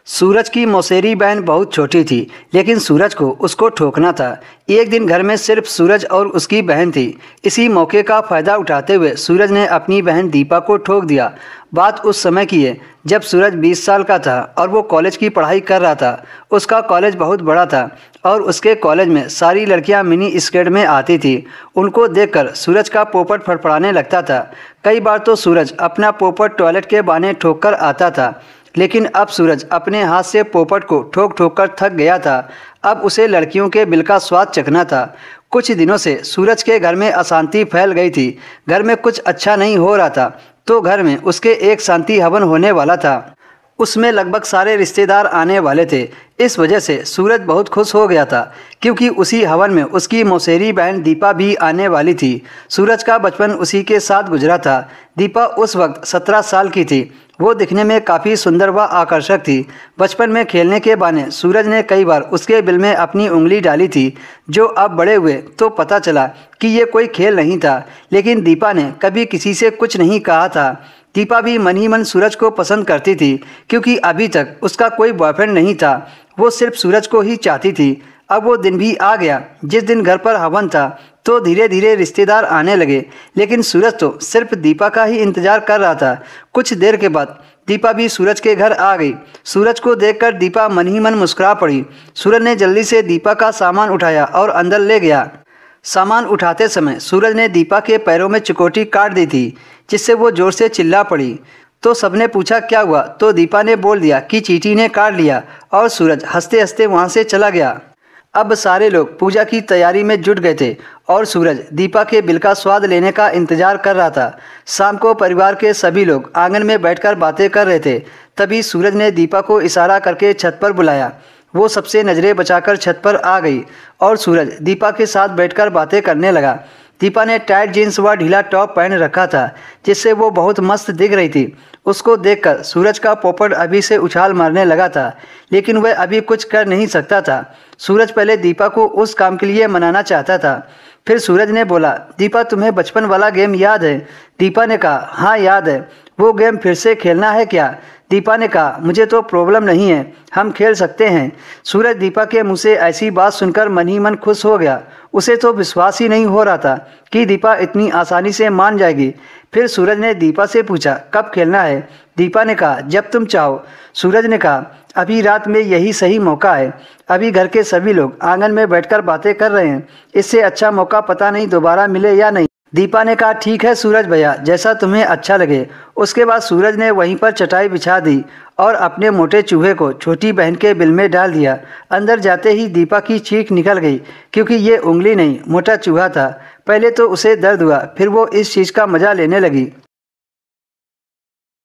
सूरज की मौसेरी बहन बहुत छोटी थी, लेकिन सूरज को उसको ठोकना था। एक दिन घर में सिर्फ सूरज और उसकी बहन थी। इसी मौके का फ़ायदा उठाते हुए सूरज ने अपनी बहन दीपा को ठोक दिया। बात उस समय की है जब सूरज 20 साल का था और वो कॉलेज की पढ़ाई कर रहा था। उसका कॉलेज बहुत बड़ा था और उसके कॉलेज में सारी लड़कियां मिनी स्कर्ट में आती थी। उनको देखकर सूरज का पोपट फड़फड़ाने लगता था। कई बार तो सूरज अपना पोपट टॉयलेट के बाने ठोक कर आता था, लेकिन अब सूरज अपने हाथ से पोपट को ठोक ठोक कर थक गया था। अब उसे लड़कियों के बिल का स्वाद चखना था। कुछ दिनों से सूरज के घर में अशांति फैल गई थी। घर में कुछ अच्छा नहीं हो रहा था, तो घर में उसके एक शांति हवन होने वाला था। उसमें लगभग सारे रिश्तेदार आने वाले थे। इस वजह से सूरज बहुत खुश हो गया था, क्योंकि उसी हवन में उसकी मौसेरी बहन दीपा भी आने वाली थी। सूरज का बचपन उसी के साथ गुजरा था। दीपा उस वक्त 17 साल की थी। वो दिखने में काफ़ी सुंदर व आकर्षक थी। बचपन में खेलने के बहाने सूरज ने कई बार उसके बिल में अपनी उंगली डाली थी, जो अब बड़े हुए तो पता चला कि ये कोई खेल नहीं था। लेकिन दीपा ने कभी किसी से कुछ नहीं कहा था। दीपा भी मन ही मन सूरज को पसंद करती थी, क्योंकि अभी तक उसका कोई बॉयफ्रेंड नहीं था। वो सिर्फ सूरज को ही चाहती थी। अब वो दिन भी आ गया जिस दिन घर पर हवन था, तो धीरे धीरे रिश्तेदार आने लगे। लेकिन सूरज तो सिर्फ दीपा का ही इंतजार कर रहा था। कुछ देर के बाद दीपा भी सूरज के घर आ गई। सूरज को देखकर दीपा मन ही मन मुस्कुरा पड़ी। सूरज ने जल्दी से दीपा का सामान उठाया और अंदर ले गया। सामान उठाते समय सूरज ने दीपा के पैरों में चिकोटी काट दी थी, जिससे वो जोर से चिल्ला पड़ी। तो सबने पूछा क्या हुआ, तो दीपा ने बोल दिया कि चींटी ने काट लिया, और सूरज हंसते हंसते वहाँ से चला गया। अब सारे लोग पूजा की तैयारी में जुट गए थे और सूरज दीपा के बिल का स्वाद लेने का इंतजार कर रहा था। शाम को परिवार के सभी लोग आंगन में बैठकर बातें कर रहे थे। तभी सूरज ने दीपा को इशारा करके छत पर बुलाया। वो सबसे नज़रें बचाकर छत पर आ गई और सूरज दीपा के साथ बैठकर बातें करने लगा। दीपा ने टाइट जीन्स व ढीला टॉप पहन रखा था, जिससे वो बहुत मस्त दिख रही थी। उसको देखकर सूरज का पोपट अभी से उछाल मारने लगा था, लेकिन वह अभी कुछ कर नहीं सकता था। सूरज पहले दीपा को उस काम के लिए मनाना चाहता था। फिर सूरज ने बोला, दीपा तुम्हें बचपन वाला गेम याद है? दीपा ने कहा, हाँ याद है। वो गेम फिर से खेलना है क्या? दीपा ने कहा, मुझे तो प्रॉब्लम नहीं है, हम खेल सकते हैं। सूरज दीपा के मुंह से ऐसी बात सुनकर मन ही मन खुश हो गया। उसे तो विश्वास ही नहीं हो रहा था कि दीपा इतनी आसानी से मान जाएगी। फिर सूरज ने दीपा से पूछा, कब खेलना है? दीपा ने कहा, जब तुम चाहो। सूरज ने कहा, अभी रात में यही सही मौका है। अभी घर के सभी लोग आंगन में बैठकर बातें कर रहे हैं। इससे अच्छा मौका पता नहीं दोबारा मिले या नहीं। दीपा ने कहा, ठीक है सूरज भैया, जैसा तुम्हें अच्छा लगे। उसके बाद सूरज ने वहीं पर चटाई बिछा दी और अपने मोटे चूहे को छोटी बहन के बिल में डाल दिया। अंदर जाते ही दीपा की चीख निकल गई, क्योंकि ये उंगली नहीं मोटा चूहा था। पहले तो उसे दर्द हुआ, फिर वो इस चीज़ का मजा लेने लगी।